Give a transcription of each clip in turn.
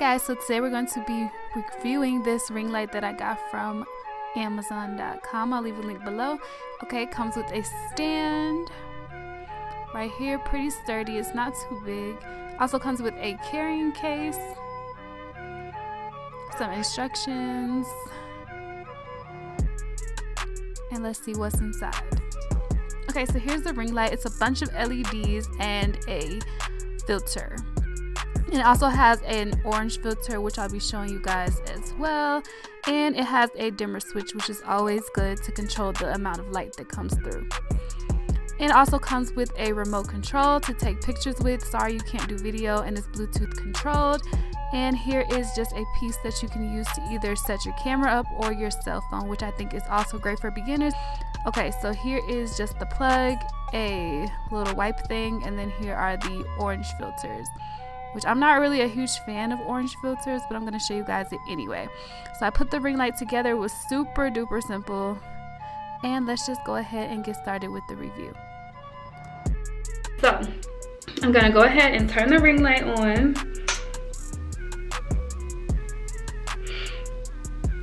Alright guys, so today we're going to be reviewing this ring light that I got from Amazon.com. I'll leave a link below. Okay, it comes with a stand right here, pretty sturdy, it's not too big. Also comes with a carrying case, some instructions, and let's see what's inside. Okay, so here's the ring light. It's a bunch of LEDs and a filter. And it also has an orange filter, which I'll be showing you guys as well. And it has a dimmer switch, which is always good to control the amount of light that comes through. And it also comes with a remote control to take pictures with. Sorry, you can't do video, and it's Bluetooth controlled. And here is just a piece that you can use to either set your camera up or your cell phone, which I think is also great for beginners. Okay, so here is just the plug, a little wipe thing, and then here are the orange filters, which I'm not really a huge fan of orange filters, but I'm going to show you guys it anyway. So I put the ring light together. It was super duper simple. And let's just go ahead and get started with the review. So I'm going to go ahead and turn the ring light on.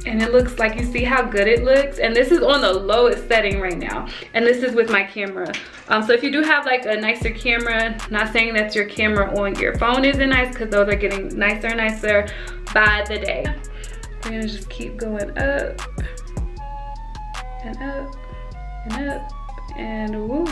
And it looks like, you see how good it looks, and this is on the lowest setting right now, and this is with my camera. So if you do have like a nicer camera, not saying that your camera on your phone isn't nice, because those are getting nicer and nicer by the day. We're gonna just keep going up and up and up and woo.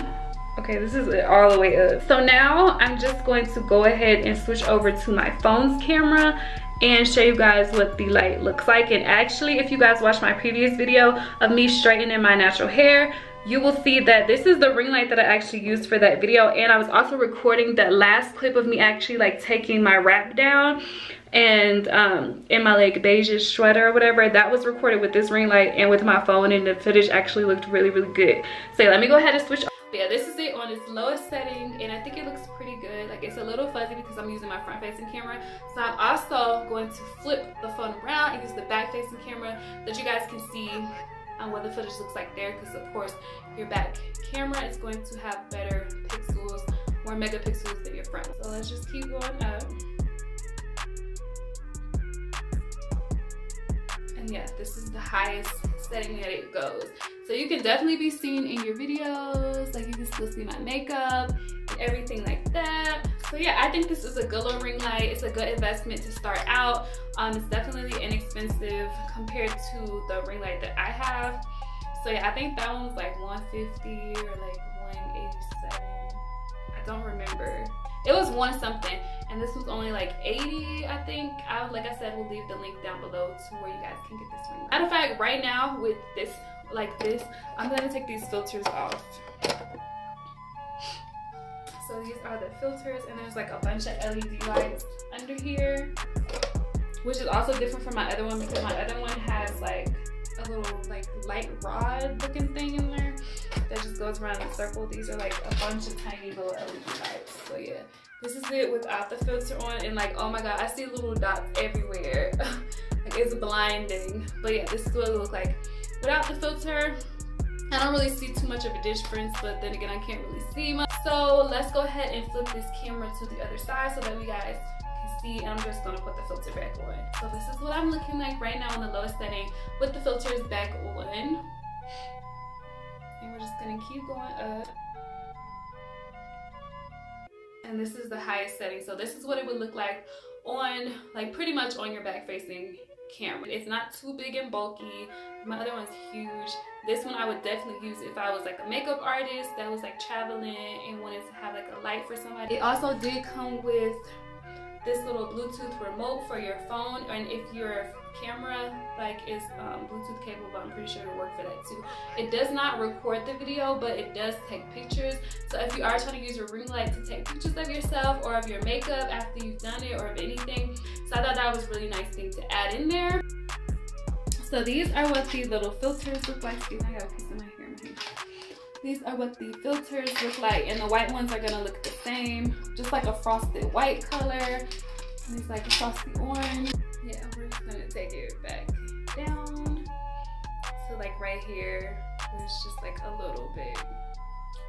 Okay, this is all the way up. So now I'm just going to go ahead and switch over to my phone's camera and show you guys what the light looks like. And actually, if you guys watched my previous video of me straightening my natural hair, you will see that this is the ring light that I actually used for that video. And I was also recording that last clip of me actually like taking my wrap down and in my like beige sweater or whatever. That was recorded with this ring light and with my phone, and the footage actually looked really good. So let me go ahead and switch. Yeah, this is it on its lowest setting, and I think it looks pretty good. Like, it's a little fuzzy because I'm using my front facing camera. So I'm also going to flip the phone around and use the back facing camera so that you guys can see what the footage looks like there, because of course your back camera is going to have better pixels, more megapixels than your front. So let's just keep going up. And yeah, this is the highest setting that it goes. So you can definitely be seen in your videos, like you can still see my makeup and everything like that. So yeah, I think this is a good little ring light. It's a good investment to start out. It's definitely inexpensive compared to the ring light that I have. So yeah, I think that one was like $150 or like $187. I don't remember. It was one something, and this was only like $80, I think. Like I said, we'll leave the link down below to where you guys can get this ring light. Matter of fact, right now with this, like this, I'm gonna take these filters off. So these are the filters, and there's like a bunch of LED lights under here, which is also different from my other one, because my other one has like a little like light rod looking thing in there that just goes around in a circle. These are like a bunch of tiny little LED lights. So yeah, this is it without the filter on, and like, oh my god, I see little dots everywhere. Like, it's blinding. But yeah, this is what it looks like without the filter. I don't really see too much of a difference, but then again, I can't really see much. So let's go ahead and flip this camera to the other side so that we guys can see, and I'm just gonna put the filter back on. So this is what I'm looking like right now on the lowest setting with the filters back on. And we're just gonna keep going up. And this is the highest setting. So this is what it would look like on, like, pretty much on your back facing camera. It's not too big and bulky. My other one's huge. This one I would definitely use if I was like a makeup artist that was like traveling and wanted to have like a light for somebody. It also did come with this little Bluetooth remote for your phone, and if your camera like is Bluetooth capable, I'm pretty sure it'll work for that too. It does not record the video, but it does take pictures. So if you are trying to use your ring light to take pictures of yourself or of your makeup after you've done it, or of anything, so I thought that was a really nice thing to add in there. So these are what these little filters look like. Excuse me, I got a piece of my hair in here. These are what the filters look like, and the white ones are gonna look the same, just like a frosted white color. And it's like a frosty orange. Yeah, we're just gonna take it back down. So like right here, there's just like a little bit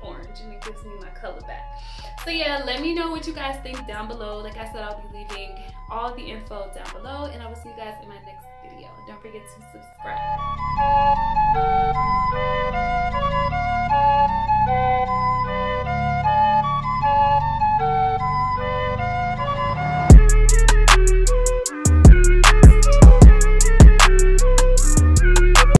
orange, and it gives me my color back. So yeah, let me know what you guys think down below. Like I said, I'll be leaving all the info down below, and I will see you guys in my next video. Don't forget to subscribe.